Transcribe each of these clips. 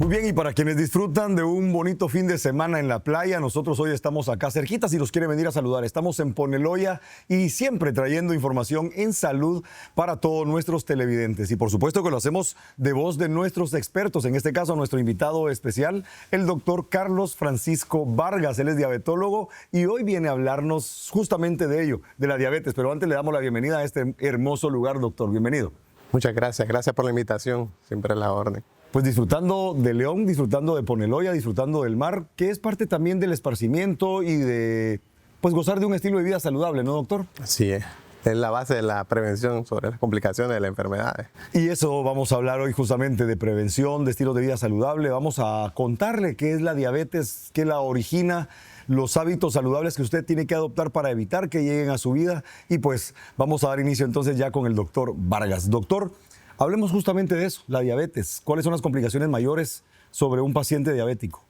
Muy bien, y para quienes disfrutan de un bonito fin de semana en la playa, nosotros hoy estamos acá cerquita si nos quieren venir a saludar. Estamos en Poneloya y siempre trayendo información en salud para todos nuestros televidentes. Y por supuesto que lo hacemos de voz de nuestros expertos, en este caso nuestro invitado especial, el doctor Carlos Francisco Vargas. Él es diabetólogo y hoy viene a hablarnos justamente de ello, de la diabetes. Pero antes le damos la bienvenida a este hermoso lugar, doctor. Bienvenido. Muchas gracias, gracias por la invitación, siempre a la orden. Pues disfrutando de León, disfrutando de Poneloya, disfrutando del mar, que es parte también del esparcimiento y de pues gozar de un estilo de vida saludable, ¿no, doctor? Así es la base de la prevención sobre las complicaciones de las enfermedades. Y eso vamos a hablar hoy justamente de prevención, de estilo de vida saludable. Vamos a contarle qué es la diabetes, qué la origina, los hábitos saludables que usted tiene que adoptar para evitar que lleguen a su vida. Y pues vamos a dar inicio entonces ya con el doctor Vargas. Doctor, hablemos justamente de eso, la diabetes. ¿Cuáles son las complicaciones mayores sobre un paciente diabético?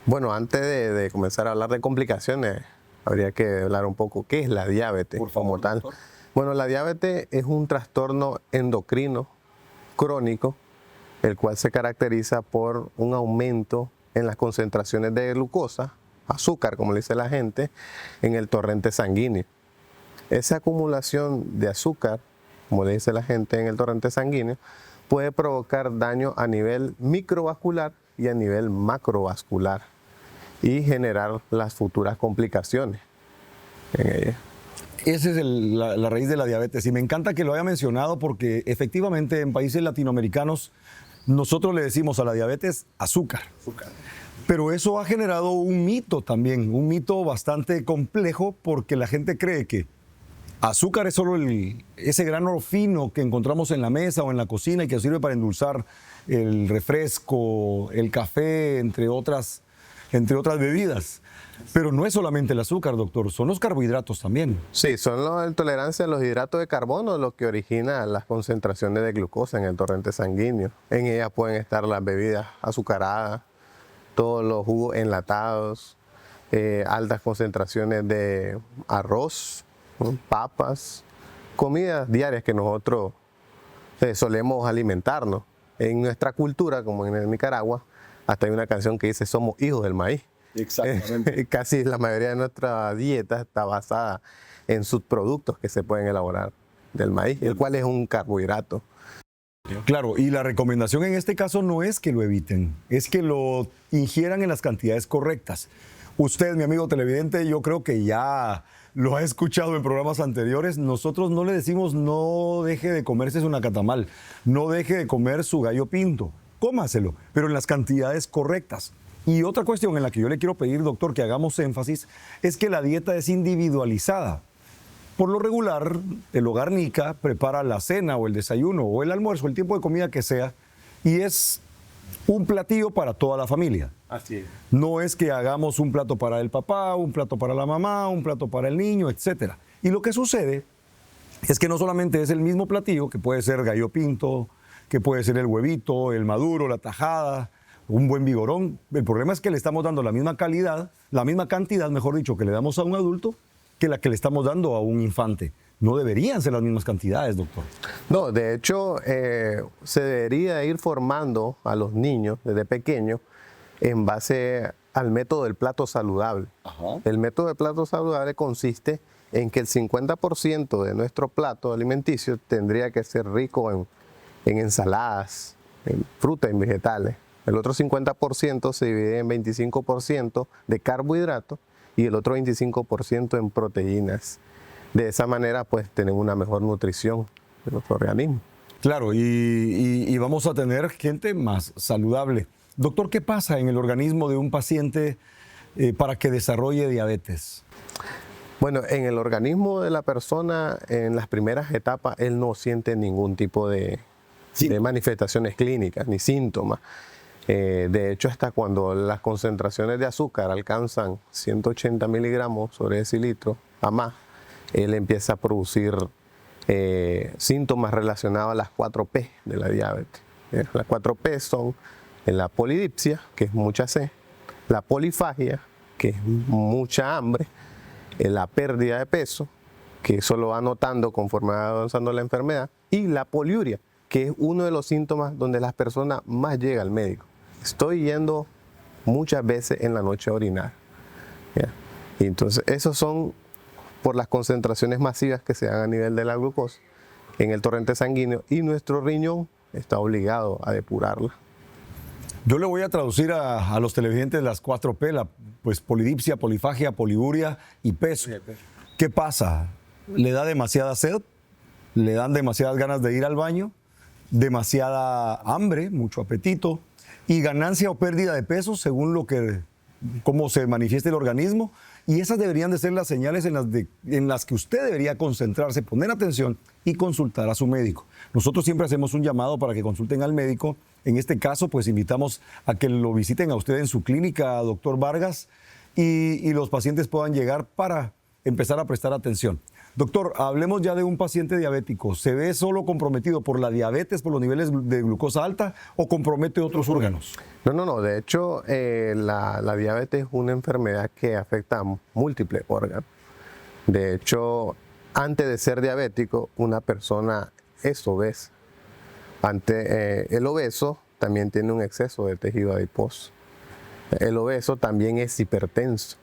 Bueno, antes de comenzar a hablar de complicaciones, habría que hablar un poco qué es la diabetes como tal. Doctor. Bueno, la diabetes es un trastorno endocrino crónico, el cual se caracteriza por un aumento en las concentraciones de glucosa, azúcar, como le dice la gente, en el torrente sanguíneo. Esa acumulación de azúcar, como le dice la gente, en el torrente sanguíneo, puede provocar daño a nivel microvascular y a nivel macrovascular y generar las futuras complicaciones en ella. Esa es la raíz de la diabetes y me encanta que lo haya mencionado porque efectivamente en países latinoamericanos nosotros le decimos a la diabetes azúcar. Pero eso ha generado un mito también, un mito bastante complejo porque la gente cree que azúcar es solo ese grano fino que encontramos en la mesa o en la cocina y que sirve para endulzar el refresco, el café, entre otras bebidas. Pero no es solamente el azúcar, doctor, son los carbohidratos también. Sí, son la intolerancia a los hidratos de carbono lo que origina las concentraciones de glucosa en el torrente sanguíneo. En ellas pueden estar las bebidas azucaradas, todos los jugos enlatados, altas concentraciones de arroz, papas, comidas diarias que nosotros solemos alimentarnos. En nuestra cultura, como en el Nicaragua, hasta hay una canción que dice somos hijos del maíz. Exactamente. Casi la mayoría de nuestra dieta está basada en subproductos que se pueden elaborar del maíz, el cual es un carbohidrato. Claro, y la recomendación en este caso no es que lo eviten, es que lo ingieran en las cantidades correctas. Usted, mi amigo televidente, yo creo que ya lo ha escuchado en programas anteriores. Nosotros no le decimos no deje de comerse su nacatamal, no deje de comer su gallo pinto, cómaselo, pero en las cantidades correctas. Y otra cuestión en la que yo le quiero pedir, doctor, que hagamos énfasis, es que la dieta es individualizada. Por lo regular, el hogar Nica prepara la cena o el desayuno o el almuerzo, el tiempo de comida que sea, y es un platillo para toda la familia. Así es. No es que hagamos un plato para el papá, un plato para la mamá, un plato para el niño, etc. Y lo que sucede es que no solamente es el mismo platillo, que puede ser gallo pinto, que puede ser el huevito, el maduro, la tajada, un buen vigorón. El problema es que le estamos dando la misma calidad, la misma cantidad, mejor dicho, que le damos a un adulto que la que le estamos dando a un infante. No deberían ser las mismas cantidades, doctor. No, de hecho, se debería ir formando a los niños desde pequeños en base al método del plato saludable. Ajá. El método del plato saludable consiste en que el 50% de nuestro plato alimenticio tendría que ser rico en ensaladas, en frutas y vegetales. El otro 50% se divide en 25% de carbohidratos y el otro 25% en proteínas. De esa manera, pues, tenemos una mejor nutrición de nuestro organismo. Claro, y vamos a tener gente más saludable. Doctor, ¿qué pasa en el organismo de un paciente para que desarrolle diabetes? Bueno, en el organismo de la persona, en las primeras etapas, él no siente ningún tipo de manifestaciones clínicas ni síntomas. De hecho, hasta cuando las concentraciones de azúcar alcanzan 180 miligramos sobre decilitro a más, él empieza a producir síntomas relacionados a las 4P de la diabetes. Las 4P son la polidipsia, que es mucha sed, la polifagia, que es mucha hambre, la pérdida de peso, que eso lo va notando conforme va avanzando la enfermedad, y la poliuria, que es uno de los síntomas donde las personas más llegan al médico. estoy yendo muchas veces en la noche a orinar. ¿Ya? Y entonces, esos son por las concentraciones masivas que se dan a nivel de la glucosa en el torrente sanguíneo, y nuestro riñón está obligado a depurarla. Yo le voy a traducir a los televidentes las 4P, pues polidipsia, polifagia, poliuria y peso. ¿Qué pasa? ¿Le da demasiada sed? ¿Le dan demasiadas ganas de ir al baño? ¿Demasiada hambre, mucho apetito? ¿Y ganancia o pérdida de peso según cómo se manifiesta el organismo? Y esas deberían de ser las señales en las que usted debería concentrarse, poner atención y consultar a su médico. Nosotros siempre hacemos un llamado para que consulten al médico. En este caso, pues invitamos a que lo visiten a usted en su clínica, doctor Vargas, y los pacientes puedan llegar para empezar a prestar atención. Doctor, hablemos ya de un paciente diabético. ¿Se ve solo comprometido por la diabetes, por los niveles de glucosa alta, o compromete otros órganos? No. De hecho, la diabetes es una enfermedad que afecta a múltiples órganos. De hecho, antes de ser diabético, una persona es obesa. El obeso también tiene un exceso de tejido adiposo. El obeso también es hipertenso.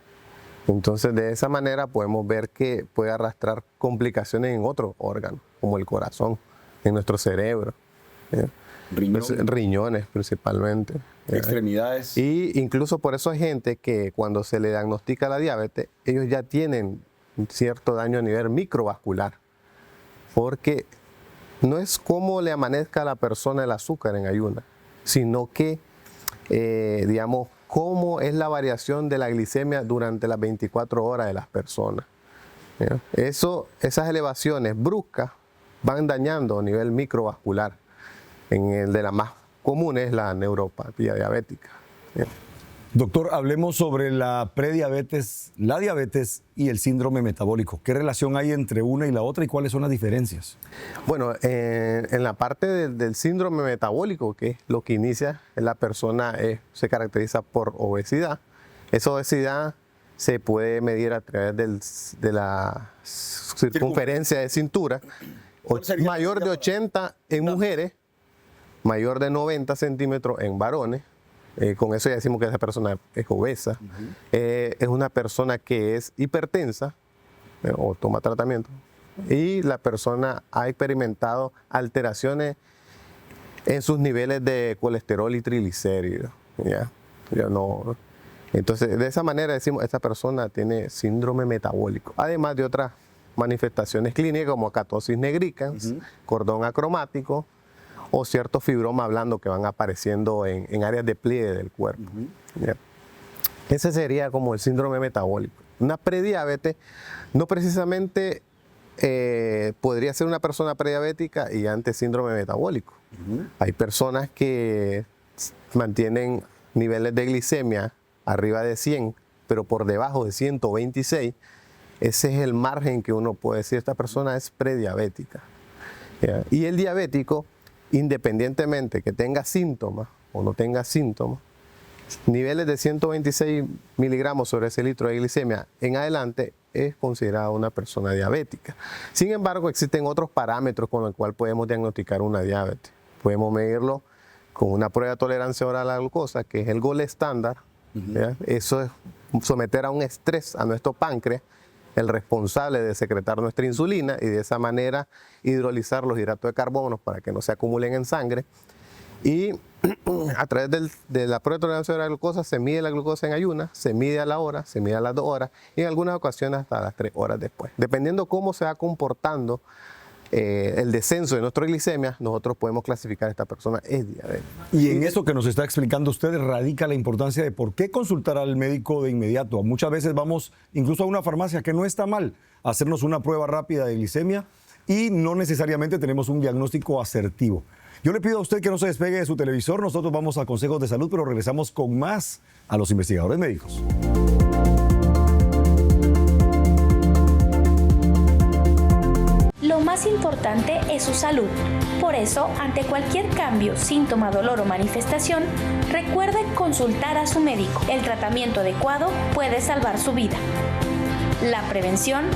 Entonces, de esa manera podemos ver que puede arrastrar complicaciones en otros órganos, como el corazón, en nuestro cerebro, riñones principalmente, extremidades. Y incluso por eso hay gente que cuando se le diagnostica la diabetes, ellos ya tienen cierto daño a nivel microvascular, porque no es cómo le amanezca a la persona el azúcar en ayuna, sino que, digamos, cómo es la variación de la glicemia durante las 24 horas de las personas. Esas elevaciones bruscas van dañando a nivel microvascular. En el de las más comunes, la neuropatía diabética. Doctor, hablemos sobre la prediabetes, la diabetes y el síndrome metabólico. ¿Qué relación hay entre una y la otra y cuáles son las diferencias? Bueno, en la parte del síndrome metabólico, que es lo que inicia, la persona se caracteriza por obesidad. Esa obesidad se puede medir a través de la circunferencia de cintura, mayor de 80 en mujeres, mayor de 90 centímetros en varones. Con eso ya decimos que esa persona es obesa. Es una persona que es hipertensa o toma tratamiento. Y la persona ha experimentado alteraciones en sus niveles de colesterol y triglicéridos. Entonces, de esa manera decimos, esta persona tiene síndrome metabólico. Además de otras manifestaciones clínicas como acatosis nigricans, cordón acromático, o ciertos fibromas blandos que van apareciendo en áreas de pliegue del cuerpo. Ese sería como el síndrome metabólico. Una prediabetes no precisamente podría ser una persona prediabética y antes síndrome metabólico. Hay personas que mantienen niveles de glicemia arriba de 100, pero por debajo de 126. Ese es el margen que uno puede decir, esta persona es prediabética. Y el diabético, independientemente que tenga síntomas o no tenga síntomas, niveles de 126 miligramos sobre ese litro de glicemia en adelante es considerada una persona diabética. Sin embargo, existen otros parámetros con los cuales podemos diagnosticar una diabetes. Podemos medirlo con una prueba de tolerancia oral a la glucosa, que es el gold estándar. Eso es someter a un estrés a nuestro páncreas, el responsable de secretar nuestra insulina, y de esa manera hidrolizar los hidratos de carbono para que no se acumulen en sangre. Y a través de la prueba de tolerancia de la glucosa se mide la glucosa en ayunas, se mide a la hora, se mide a las 2 horas y en algunas ocasiones hasta las 3 horas después. Dependiendo cómo se va comportando el descenso de nuestra glicemia, nosotros podemos clasificar a esta persona es diabética. Y en eso que nos está explicando usted radica la importancia de por qué consultar al médico de inmediato. Muchas veces vamos incluso a una farmacia, que no está mal hacernos una prueba rápida de glicemia y no necesariamente tenemos un diagnóstico asertivo. Yo le pido a usted que no se despegue de su televisor. Nosotros vamos a consejos de salud, pero regresamos con más a los investigadores médicos. Lo más importante es su salud. Por eso, ante cualquier cambio, síntoma, dolor o manifestación, recuerde consultar a su médico. El tratamiento adecuado puede salvar su vida. La prevención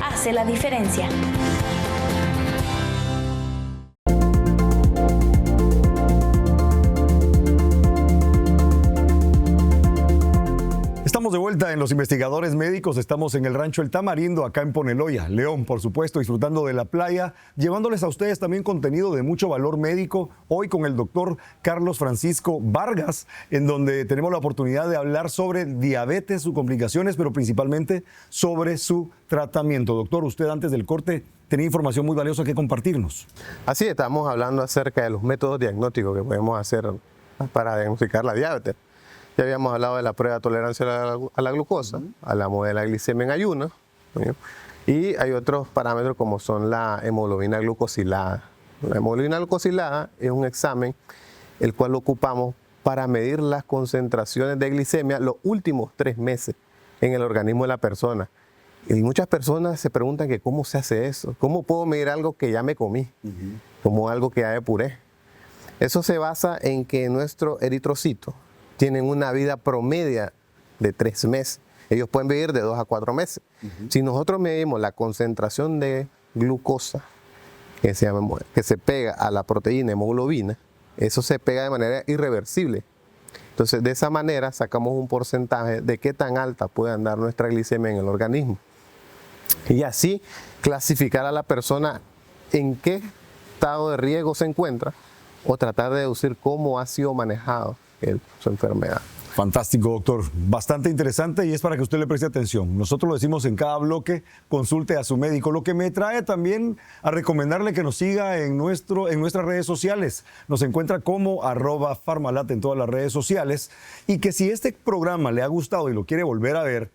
hace la diferencia. Estamos de vuelta en Los Investigadores Médicos. Estamos en el Rancho El Tamarindo, acá en Poneloya, León, por supuesto, disfrutando de la playa, llevándoles a ustedes también contenido de mucho valor médico. Hoy con el doctor Carlos Francisco Vargas, en donde tenemos la oportunidad de hablar sobre diabetes, sus complicaciones, pero principalmente sobre su tratamiento. Doctor, usted antes del corte tenía información muy valiosa que compartirnos. Así estamos hablando acerca de los métodos diagnósticos que podemos hacer para diagnosticar la diabetes. Ya habíamos hablado de la prueba de tolerancia a la glucosa, a la modela glicemia en ayuno, ¿sí? Y hay otros parámetros como son la hemoglobina glucosilada. La hemoglobina glucosilada es un examen el cual lo ocupamos para medir las concentraciones de glicemia los últimos 3 meses en el organismo de la persona. Y muchas personas se preguntan que cómo se hace eso, cómo puedo medir algo que ya me comí, como algo que ya depuré. Eso se basa en que nuestros eritrocitos tienen una vida promedia de 3 meses. Ellos pueden vivir de 2 a 4 meses. Si nosotros medimos la concentración de glucosa que se pega a la proteína hemoglobina, eso se pega de manera irreversible. Entonces, de esa manera sacamos un porcentaje de qué tan alta puede andar nuestra glicemia en el organismo. Y así clasificar a la persona en qué estado de riesgo se encuentra o tratar de deducir cómo ha sido manejado su enfermedad. Fantástico, doctor. Bastante interesante y es para que usted le preste atención. Nosotros lo decimos en cada bloque, consulte a su médico. Lo que me trae también a recomendarle que nos siga en nuestras redes sociales. Nos encuentra como @Farmalat en todas las redes sociales. Y que si este programa le ha gustado y lo quiere volver a ver,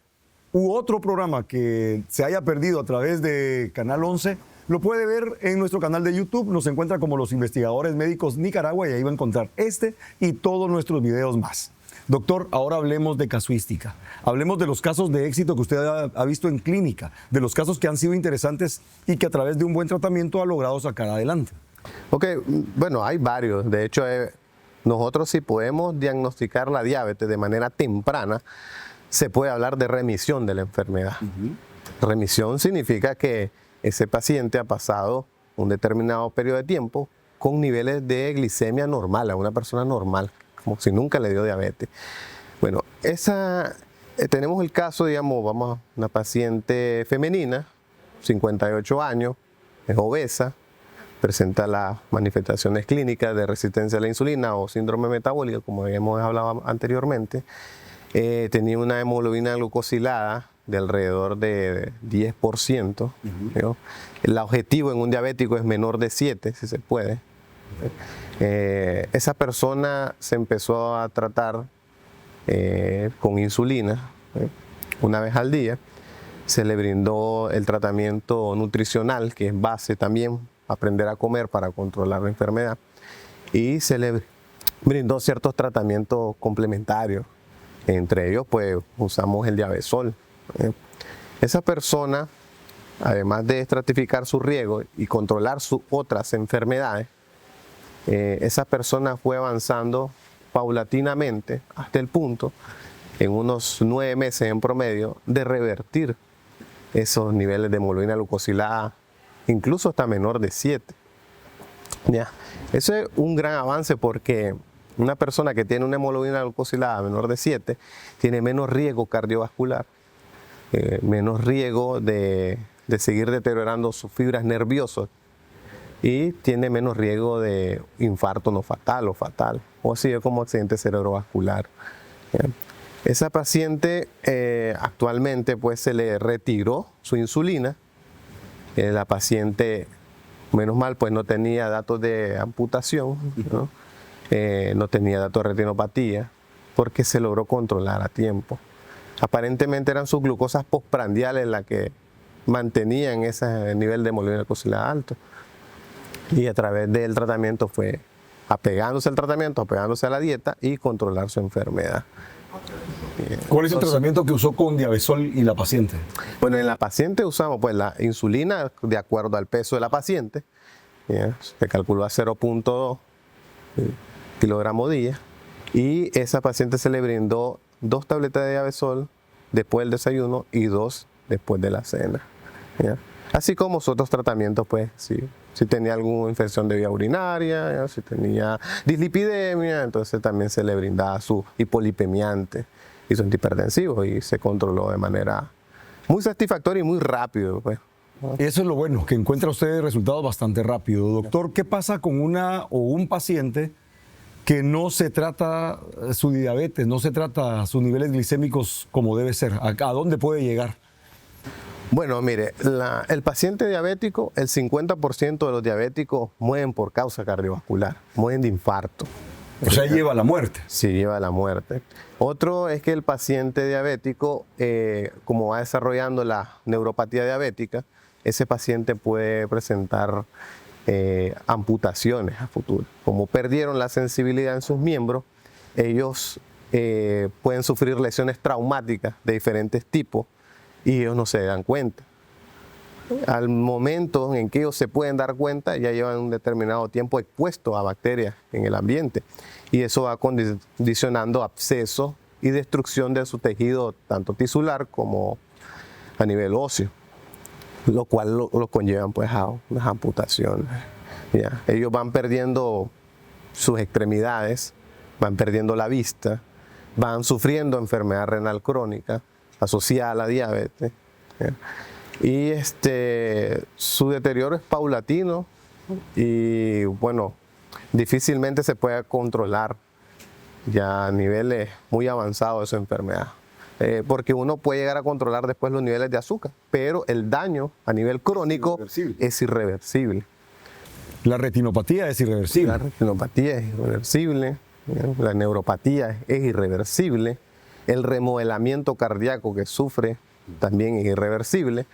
u otro programa que se haya perdido a través de Canal 11, lo puede ver en nuestro canal de YouTube. Nos encuentra como Los Investigadores Médicos Nicaragua y ahí va a encontrar este y todos nuestros videos más. Doctor, ahora hablemos de casuística. Hablemos de los casos de éxito que usted ha visto en clínica, de los casos que han sido interesantes y que a través de un buen tratamiento ha logrado sacar adelante. Ok, bueno, hay varios. De hecho, nosotros si podemos diagnosticar la diabetes de manera temprana, se puede hablar de remisión de la enfermedad. Remisión significa que ese paciente ha pasado un determinado periodo de tiempo con niveles de glicemia normal, a una persona normal, como si nunca le dio diabetes. Bueno, tenemos el caso, digamos, vamos a una paciente femenina, 58 años, es obesa, presenta las manifestaciones clínicas de resistencia a la insulina o síndrome metabólico, como habíamos hablado anteriormente. Tenía una hemoglobina glucosilada de alrededor de 10%. ¿No? El objetivo en un diabético es menor de 7, si se puede. Esa persona se empezó a tratar con insulina una vez al día. Se le brindó el tratamiento nutricional, que es base también, aprender a comer para controlar la enfermedad. Y se le brindó ciertos tratamientos complementarios. Entre ellos, pues, usamos el Diabesol. Esa persona, además de estratificar su riesgo y controlar sus otras enfermedades, esa persona fue avanzando paulatinamente hasta el punto, en unos 9 meses en promedio, de revertir esos niveles de hemoglobina glucosilada, incluso hasta menor de 7. ¿Ya? Eso es un gran avance porque una persona que tiene una hemoglobina glucosilada menor de 7 tiene menos riesgo cardiovascular, menos riesgo de seguir deteriorando sus fibras nerviosas y tiene menos riesgo de infarto no fatal o fatal, o así como accidente cerebrovascular. Esa paciente actualmente pues se le retiró su insulina. La paciente, menos mal, pues no tenía datos de amputación, ¿no? No tenía datos de retinopatía, porque se logró controlar a tiempo. Aparentemente eran sus glucosas postprandiales las que mantenían ese nivel de hemoglobina glucosilada alto. Y a través del tratamiento fue apegándose al tratamiento, apegándose a la dieta y controlar su enfermedad. ¿Cuál es el tratamiento que usó con Diabesol y la paciente? Bueno, en la paciente usamos pues la insulina de acuerdo al peso de la paciente. Se calculó a 0.2 kilogramos día. Y esa paciente se le brindó 2 tabletas de Diabesol después del desayuno y 2 después de la cena. ¿Ya? Así como otros tratamientos, pues, si tenía alguna infección de vía urinaria, ¿ya? Si tenía dislipidemia, entonces también se le brindaba su hipolipemiante. y su antihipertensivo y se controló de manera muy satisfactoria y muy rápido, pues. Eso es lo bueno, que encuentra usted resultados bastante rápido. Doctor, ¿qué pasa con una o un paciente que no se trata su diabetes, no se trata sus niveles glicémicos como debe ser? ¿A dónde puede llegar? Bueno, mire, el paciente diabético, el 50% de los diabéticos mueren por causa cardiovascular, mueren de infarto. O sea, lleva a la muerte. Sí, lleva a la muerte. Otro es que el paciente diabético, como va desarrollando la neuropatía diabética, ese paciente puede presentar amputaciones a futuro. Como perdieron la sensibilidad en sus miembros, ellos pueden sufrir lesiones traumáticas de diferentes tipos y ellos no se dan cuenta. Al momento en que ellos se pueden dar cuenta, ya llevan un determinado tiempo expuestos a bacterias en el ambiente y eso va condicionando absceso y destrucción de su tejido tanto tisular como a nivel óseo, lo cual lo conllevan pues a unas amputaciones. ¿Ya? Ellos van perdiendo sus extremidades, van perdiendo la vista, van sufriendo enfermedad renal crónica asociada a la diabetes. ¿Ya? Y su deterioro es paulatino y bueno, difícilmente se puede controlar ya a niveles muy avanzados de su enfermedad. Porque uno puede llegar a controlar después los niveles de azúcar, pero el daño a nivel crónico es irreversible. La retinopatía es irreversible. La retinopatía es irreversible, la neuropatía es irreversible, el remodelamiento cardíaco que sufre también es irreversible,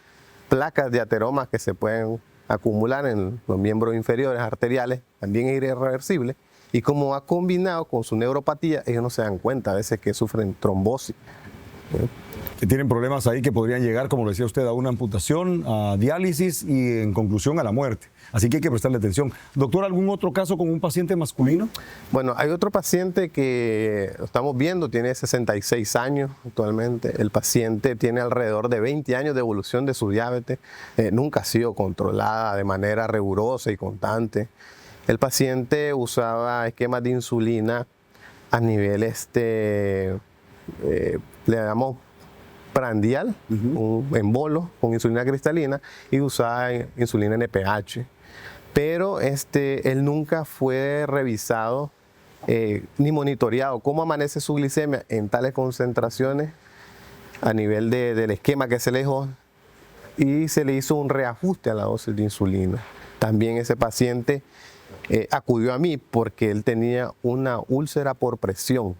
placas de ateromas que se pueden acumular en los miembros inferiores arteriales también es irreversible, y como va combinado con su neuropatía, ellos no se dan cuenta a veces que sufren trombosis. Que tienen problemas ahí que podrían llegar, como lo decía usted, a una amputación, a diálisis y en conclusión a la muerte. Así que hay que prestarle atención. Doctor, ¿algún otro caso con un paciente masculino? Bueno, hay otro paciente que estamos viendo, tiene 66 años actualmente. El paciente tiene alrededor de 20 años de evolución de su diabetes. Nunca ha sido controlada de manera rigurosa y constante. El paciente usaba esquemas de insulina a nivel, le damos prandial, en bolo, con insulina cristalina, y usaba insulina NPH. Pero él nunca fue revisado ni monitoreado cómo amanece su glicemia en tales concentraciones a nivel del esquema que se le dejó, y se le hizo un reajuste a la dosis de insulina. También ese paciente acudió a mí porque él tenía una úlcera por presión.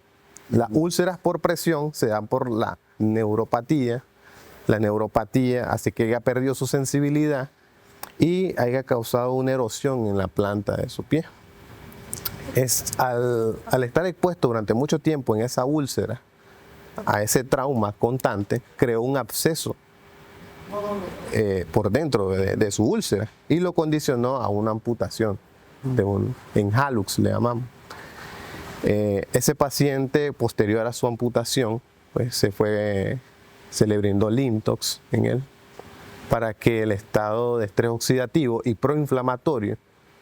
Las úlceras por presión se dan por la neuropatía. La neuropatía hace que haya perdido su sensibilidad y haya causado una erosión en la planta de su pie. Al estar expuesto durante mucho tiempo en esa úlcera, a ese trauma constante, creó un absceso por dentro de su úlcera y lo condicionó a una amputación, en hallux le llamamos. Ese paciente, posterior a su amputación, pues se le brindó Lintox en él para que el estado de estrés oxidativo y proinflamatorio,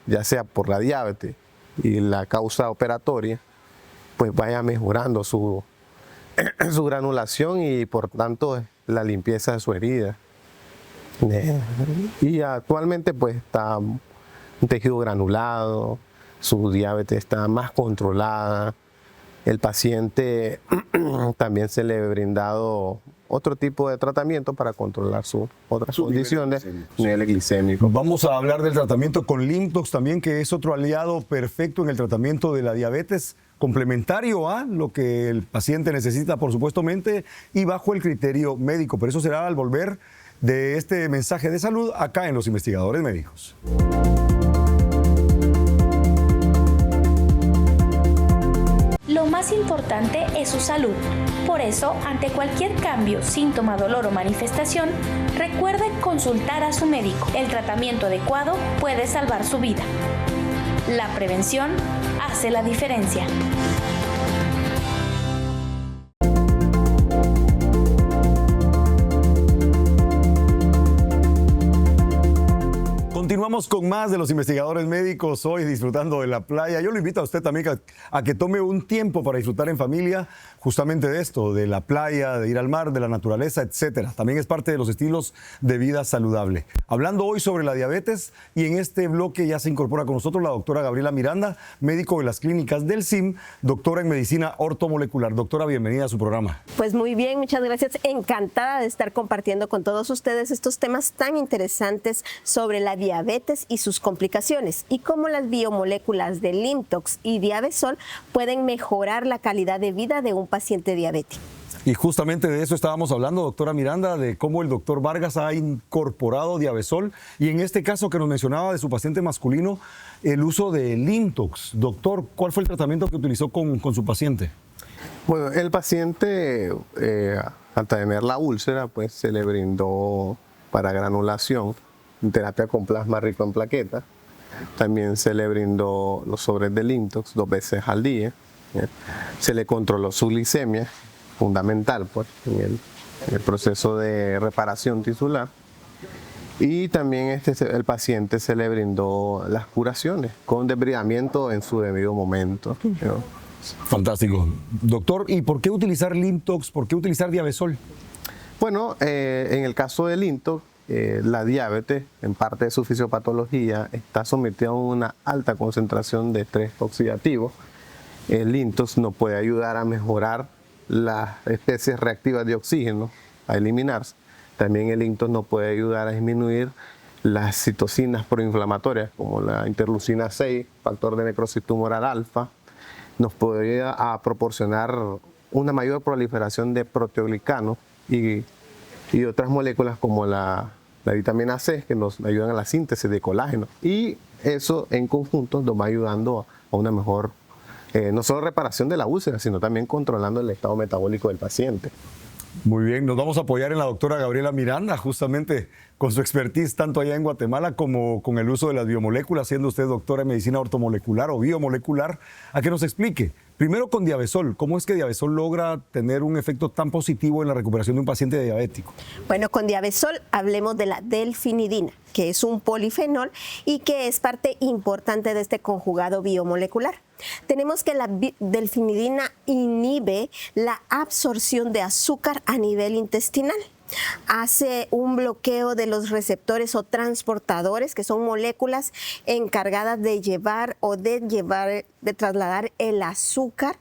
ya sea por la diabetes y la causa operatoria, pues vaya mejorando su granulación y por tanto la limpieza de su herida. Y actualmente pues está un tejido granulado, su diabetes está más controlada. El paciente también se le ha brindado otro tipo de tratamiento para controlar sus otras condiciones, niveles glicémicos. Vamos a hablar del tratamiento con Lintox también, que es otro aliado perfecto en el tratamiento de la diabetes, complementario a lo que el paciente necesita, por supuestamente, y bajo el criterio médico. Pero eso será al volver de este mensaje de salud acá en Los Investigadores Médicos. Lo más importante es su salud. Por eso, ante cualquier cambio, síntoma, dolor o manifestación, recuerde consultar a su médico. El tratamiento adecuado puede salvar su vida. La prevención hace la diferencia. Continuamos Vamos con más de los investigadores médicos hoy disfrutando de la playa. Yo lo invito a usted también a que tome un tiempo para disfrutar en familia justamente de esto, de la playa, de ir al mar, de la naturaleza, etcétera. También es parte de los estilos de vida saludable. Hablando hoy sobre la diabetes, y en este bloque ya se incorpora con nosotros la doctora Gabriela Miranda, médico de las clínicas del CIM, doctora en medicina ortomolecular. Doctora, bienvenida a su programa. Pues muy bien, muchas gracias. Encantada de estar compartiendo con todos ustedes estos temas tan interesantes sobre la diabetes y sus complicaciones y cómo las biomoléculas de Limtox y Diabesol pueden mejorar la calidad de vida de un paciente diabético. Y justamente de eso estábamos hablando, doctora Miranda, de cómo el doctor Vargas ha incorporado Diabesol y en este caso que nos mencionaba de su paciente masculino, el uso de Limtox. Doctor, ¿cuál fue el tratamiento que utilizó con su paciente? Bueno, el paciente, al tener la úlcera, pues se le brindó para granulación terapia con plasma rico en plaquetas. También se le brindó los sobres de Limtox 2 veces al día. Se le controló su glicemia, fundamental pues, en el proceso de reparación tisular. Y también el paciente se le brindó las curaciones con debridamiento en su debido momento. Fantástico. Doctor, ¿y por qué utilizar Limtox? ¿Por qué utilizar Diabesol? Bueno, en el caso del Limtox, la diabetes, en parte de su fisiopatología, está sometida a una alta concentración de estrés oxidativo. El Limtox nos puede ayudar a mejorar las especies reactivas de oxígeno, a eliminarse. También el Limtox nos puede ayudar a disminuir las citocinas proinflamatorias, como la interleucina 6, factor de necrosis tumoral alfa. Nos puede ayudar a proporcionar una mayor proliferación de proteoglicanos y otras moléculas como la vitamina C, que nos ayudan a la síntesis de colágeno. Y eso en conjunto nos va ayudando a una mejor, no solo reparación de la úlcera, sino también controlando el estado metabólico del paciente. Muy bien, nos vamos a apoyar en la doctora Gabriela Miranda, justamente con su expertise tanto allá en Guatemala como con el uso de las biomoléculas, siendo usted doctora en medicina ortomolecular o biomolecular, a que nos explique, primero con Diabesol, ¿cómo es que Diabesol logra tener un efecto tan positivo en la recuperación de un paciente diabético? Bueno, con Diabesol hablemos de la delfinidina, que es un polifenol y que es parte importante de este conjugado biomolecular. Tenemos que la delfinidina inhibe la absorción de azúcar a nivel intestinal. Hace un bloqueo de los receptores o transportadores, que son moléculas encargadas de trasladar el azúcar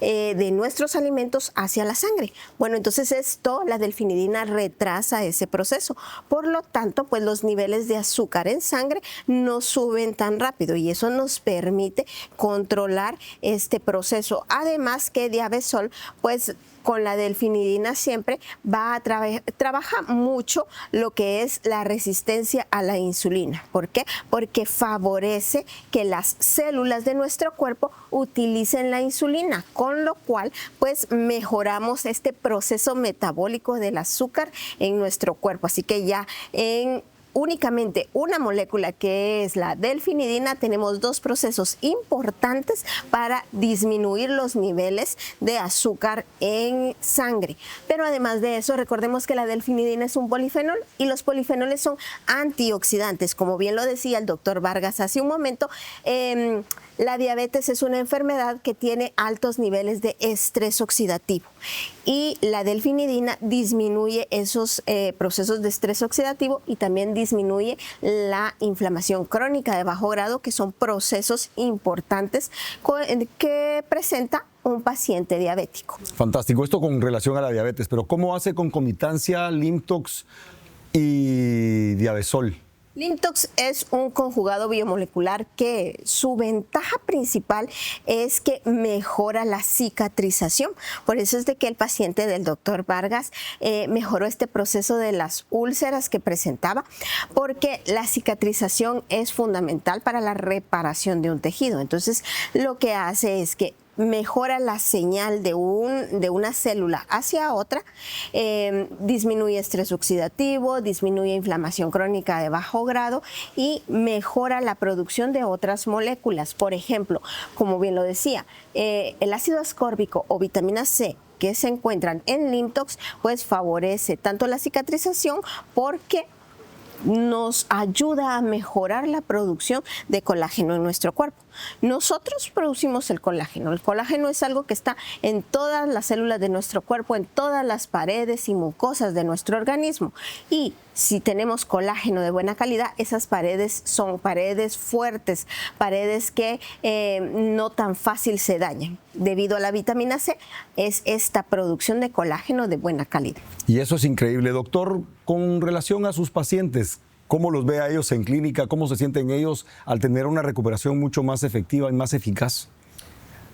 de nuestros alimentos hacia la sangre. Bueno, entonces la delfinidina retrasa ese proceso. Por lo tanto, pues los niveles de azúcar en sangre no suben tan rápido y eso nos permite controlar este proceso. Además que Diabesol, pues con la delfinidina siempre va a trabajar mucho lo que es la resistencia a la insulina. ¿Por qué? Porque favorece que las células de nuestro cuerpo utilicen la insulina, con lo cual pues mejoramos este proceso metabólico del azúcar en nuestro cuerpo. Así que ya en únicamente una molécula que es la delfinidina, tenemos dos procesos importantes para disminuir los niveles de azúcar en sangre. Pero además de eso, recordemos que la delfinidina es un polifenol y los polifenoles son antioxidantes. Como bien lo decía el doctor Vargas hace un momento, la diabetes es una enfermedad que tiene altos niveles de estrés oxidativo y la delfinidina disminuye esos procesos de estrés oxidativo y también disminuye la inflamación crónica de bajo grado, que son procesos importantes que presenta un paciente diabético. Fantástico, esto con relación a la diabetes, pero ¿cómo hace concomitancia Limtox y Diabesol? Limtox es un conjugado biomolecular que su ventaja principal es que mejora la cicatrización. Por eso es de que el paciente del doctor Vargas mejoró este proceso de las úlceras que presentaba, porque la cicatrización es fundamental para la reparación de un tejido. Entonces, lo que hace es que mejora la señal de una célula hacia otra, disminuye estrés oxidativo, disminuye inflamación crónica de bajo grado y mejora la producción de otras moléculas. Por ejemplo, como bien lo decía, el ácido ascórbico o vitamina C que se encuentran en Limtox, pues favorece tanto la cicatrización porque nos ayuda a mejorar la producción de colágeno en nuestro cuerpo. Nosotros producimos el colágeno. El colágeno es algo que está en todas las células de nuestro cuerpo, en todas las paredes y mucosas de nuestro organismo. Y si tenemos colágeno de buena calidad, esas paredes son paredes fuertes, paredes que no tan fácil se dañan. Debido a la vitamina C, es esta producción de colágeno de buena calidad. Y eso es increíble. Doctor, con relación a sus pacientes, ¿cómo los ve a ellos en clínica? ¿Cómo se sienten ellos al tener una recuperación mucho más efectiva y más eficaz?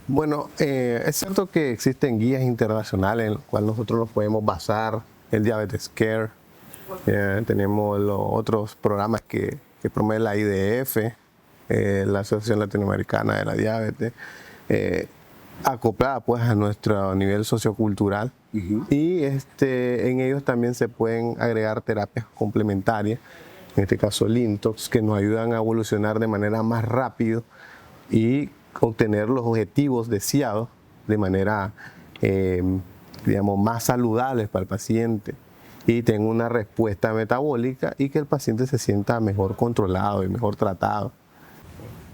Bueno, es cierto que existen guías internacionales en las cuales nosotros nos podemos basar, el Diabetes Care, tenemos los otros programas que promueve la IDF, la Asociación Latinoamericana de la Diabetes, acoplada pues a nuestro nivel sociocultural. Y en ellos también se pueden agregar terapias complementarias, en este caso el Intox, que nos ayudan a evolucionar de manera más rápido y obtener los objetivos deseados de manera, digamos, más saludables para el paciente y tenga una respuesta metabólica y que el paciente se sienta mejor controlado y mejor tratado.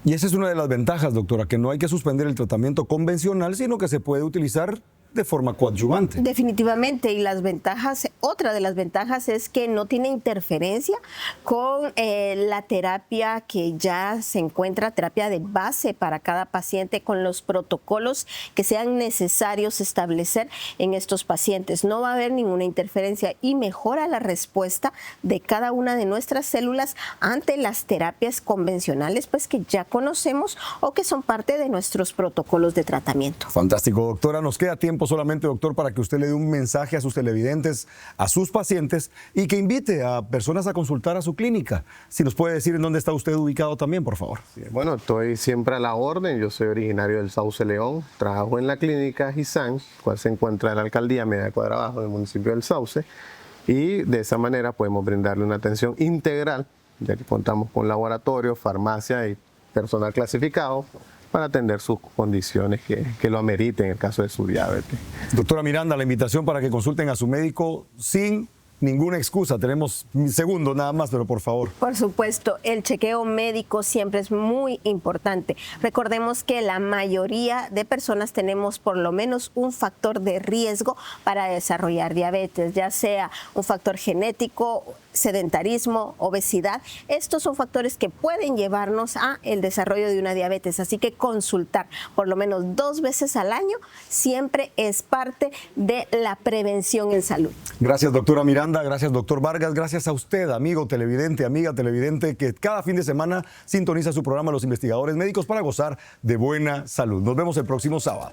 Y esa es una de las ventajas, doctora, que no hay que suspender el tratamiento convencional, sino que se puede utilizar de forma coadyuvante. Definitivamente, y las ventajas, otra de las ventajas es que no tiene interferencia con la terapia que ya se encuentra, terapia de base para cada paciente, con los protocolos que sean necesarios establecer en estos pacientes. No va a haber ninguna interferencia y mejora la respuesta de cada una de nuestras células ante las terapias convencionales, pues que ya conocemos o que son parte de nuestros protocolos de tratamiento. Fantástico, doctora. Nos queda tiempo solamente, doctor, para que usted le dé un mensaje a sus televidentes, a sus pacientes y que invite a personas a consultar a su clínica. Si nos puede decir en dónde está usted ubicado también, por favor. Sí, bueno, estoy siempre a la orden. Yo soy originario del Sauce León. Trabajo en la clínica Gisan, cual se encuentra en la alcaldía Media Cuadra Abajo del municipio del Sauce. Y de esa manera podemos brindarle una atención integral, ya que contamos con laboratorio, farmacia y personal clasificado para atender sus condiciones que lo ameriten en el caso de su diabetes. Doctora Miranda, la invitación para que consulten a su médico sin ninguna excusa. Tenemos segundos nada más, pero por favor. Por supuesto, el chequeo médico siempre es muy importante. Recordemos que la mayoría de personas tenemos por lo menos un factor de riesgo para desarrollar diabetes, ya sea un factor genético, sedentarismo, obesidad. Estos son factores que pueden llevarnos a el desarrollo de una diabetes, así que consultar por lo menos 2 veces al año siempre es parte de la prevención en salud. Gracias, doctora Miranda, gracias, doctor Vargas, gracias a usted, amigo televidente, amiga televidente, que cada fin de semana sintoniza su programa Los Investigadores Médicos para gozar de buena salud. Nos vemos el próximo sábado.